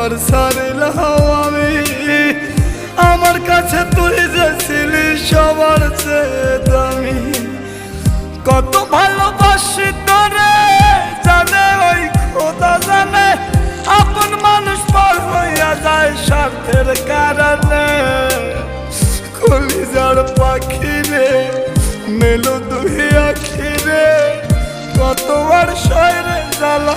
আমার সারিলাম আমি। আমার কাছে তুই যে ছিলি সবার চেয়ে দামি। কত ভালোবাসি তোরে জানে ওই খোদা জানে, আপন মানুষ পর হইয়া যায় স্বার্থের কারণে। কলিজার পাখি রে মেলো দুই আখি রে, কতবার শয়রে জ্বালা